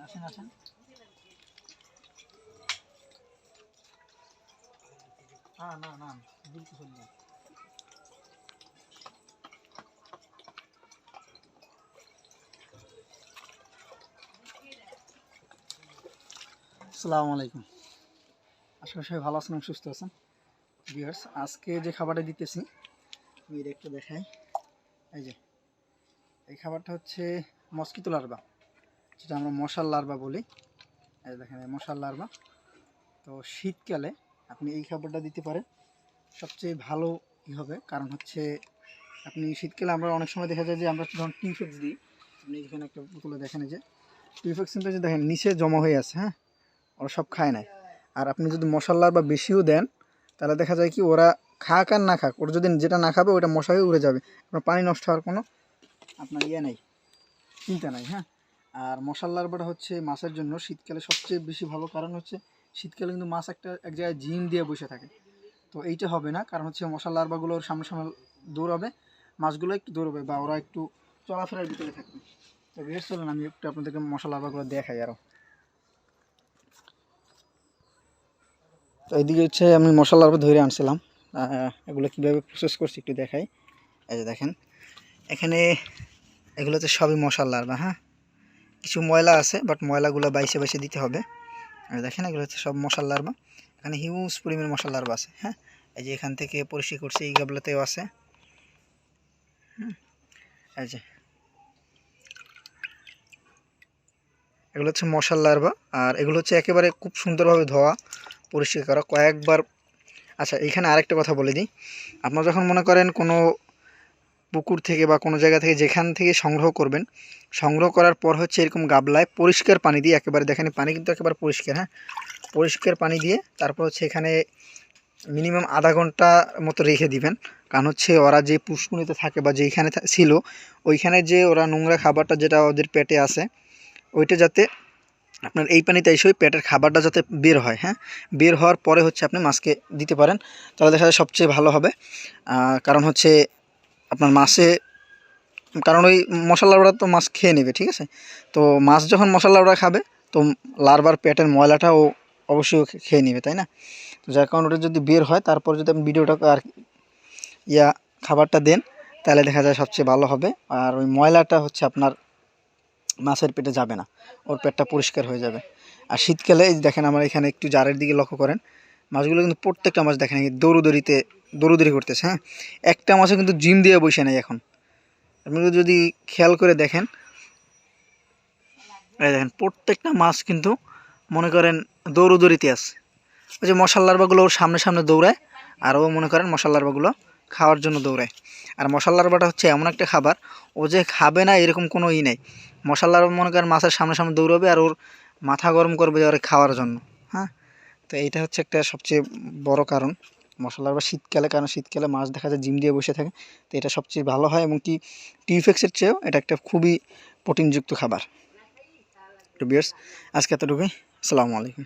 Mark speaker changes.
Speaker 1: আসেন আসেন। না না বিলকুল না। আসসালামু আলাইকুম। আশা করি সবাই ভালো আছেন এবং সুস্থ আছেন। ভিউয়ার্স, আজকে যে খাবারটা দিতেছি আমি এটা একটু দেখাই। এই যে এই খাবারটা হচ্ছে মসকিতো লার্ভা, যেটা আমরা মশার লার্ভা বলি। এই দেখেন এই মশার লার্ভা। তো শীতকালে আপনি এই খাবারটা দিতে পারেন, সবচেয়ে ভালো কী হবে। কারণ হচ্ছে আপনি শীতকালে আমরা অনেক সময় দেখা যায় যে আমরা যখন টিউফেক্স দিই, আপনি এখানে একটা বোতলে দেখেন যে টিউফেক্স কিন্তু যে দেখেন নিচে জমা হয়ে আছে, হ্যাঁ, ওরা সব খায় নাই। আর আপনি যদি মশার বা বেশিও দেন তাহলে দেখা যায় কি ওরা খাক আর না খাক, ওরা যদি যেটা না খাবে ওটা মশা হয়ে উড়ে যাবে। আপনার পানি নষ্ট হওয়ার কোনো আপনার নেই, চিন্তা নাই। হ্যাঁ, আর মশার লার্ভাটা হচ্ছে মাছের জন্য শীতকালে সবচেয়ে বেশি ভালো। কারণ হচ্ছে শীতকালে কিন্তু মাছ এক জায়গায় জিম দিয়ে বসে থাকে। তো এইটা হবে না, কারণ হচ্ছে মশার লার্ভাগুলোর সামনে সামনে দৌড়াবে, মাছগুলো একটু দৌড়াবে বা ওরা একটু চলাফেরার ভিতরে থাকবে। তো বেশ, চলেন আমি একটু আপনাদেরকে মশার লার্ভাগুলো দেখাই আরও। তো এইদিকে হচ্ছে আমি মশার লার্ভা ধরে আনছিলাম, এগুলো কীভাবে প্রসেস করছি একটু দেখাই। এই যে দেখেন এখানে এগুলোতে সবই মশার লার্ভা। হ্যাঁ, কিছু ময়লা আছে, বাট ময়লাগুলো বাইসে বাইসে দিতে হবে। আর দেখেন এগুলো হচ্ছে সব মশার লার্ভা। এখানে হিউজ পরিমাণ মশার লার্ভা আছে। হ্যাঁ, এই যে এখান থেকে পরিষ্কার করছে, এই গাবলাতেও আছে। এই যে এগুলো হচ্ছে মশার লার্ভা, আর এগুলো হচ্ছে একেবারে খুব সুন্দরভাবে ধোয়া পরিষ্কার করা কয়েকবার। আচ্ছা, এইখানে আরেকটা কথা বলে দিই। আপনারা যখন মনে করেন কোনো পুকুর থেকে বা কোনো জায়গা থেকে যেখান থেকে সংগ্রহ করবেন, সংগ্রহ করার পর হচ্ছে এরকম গাবলায় পরিষ্কার পানি দিয়ে একেবারে দেখেন পানি কিন্তু একেবারে পরিষ্কার, হ্যাঁ, পরিষ্কার পানি দিয়ে তারপর হচ্ছে এখানে মিনিমাম আধা ঘন্টা মতো রেখে দিবেন। কারণ হচ্ছে ওরা যে পুষ্কুনিতে থাকে বা যেইখানে ছিল ওইখানে যে ওরা নোংরা খাবারটা যেটা ওদের পেটে আসে ওইটা যাতে আপনার এই পানিতে এসে পেটের খাবারটা যাতে বের হয়। হ্যাঁ, বের হওয়ার পরে হচ্ছে আপনি মাছকে দিতে পারেন, তাহলে দেখা যায় সবচেয়ে ভালো হবে। কারণ হচ্ছে আপনার মাছে, কারণ ওই মশলা লাউড়া তো মাছ খেয়ে নেবে, ঠিক আছে। তো মাছ যখন মশলা লাউড়া খাবে তো লার্ভার পেটের ময়লাটাও অবশ্যই খেয়ে নেবে, তাই না। তো যার কারণে ওটা যদি বের হয় তারপর যদি আপনি ভিডিওটাকে আর খাবারটা দেন তাহলে দেখা যায় সবচেয়ে ভালো হবে। আর ওই ময়লাটা হচ্ছে আপনার মাছের পেটে যাবে না, ওর পেটটা পরিষ্কার হয়ে যাবে। আর শীতকালে এই দেখেন আমার এখানে একটু জারের দিকে লক্ষ্য করেন, মাছগুলো কিন্তু প্রত্যেকটা মাছ দেখেন দৌড়ুদৌড়ি করতেছে। হ্যাঁ, একটা মাছও কিন্তু জিম দিয়ে বসে নেই এখন। আপনি যদি খেয়াল করে দেখেন, এই দেখেন প্রত্যেকটা মাছ কিন্তু মনে করেন দৌড়ুদৌড়িতে আছে। ওই যে মশার লার্ভাগুলো ওর সামনে সামনে দৌড়ায়, আর ও মনে করেন মশার লার্ভাগুলো খাওয়ার জন্য দৌড়ায়। আর মশার লার্ভাটা হচ্ছে এমন একটা খাবার, ও যে খাবে না এরকম কোনো নেই। মশার লার্ভা মনে করেন মাছের সামনে সামনে দৌড়াবে আর ওর মাথা গরম করবে ওর খাওয়ার জন্য। হ্যাঁ, তো এইটা হচ্ছে একটা সবচেয়ে বড় কারণ মশার লার্ভা শীতকালে, কারণ শীতকালে মাছ দেখা যায় জিম দিয়ে বসে থাকে। তো এটা সবচেয়ে ভালো হয়, এবং কি টিউফেক্সের চেয়েও এটা একটা খুবই প্রোটিনযুক্ত খাবার। তো ভিউয়ার্স, আজকে এতটুকুই। আসসালামু আলাইকুম।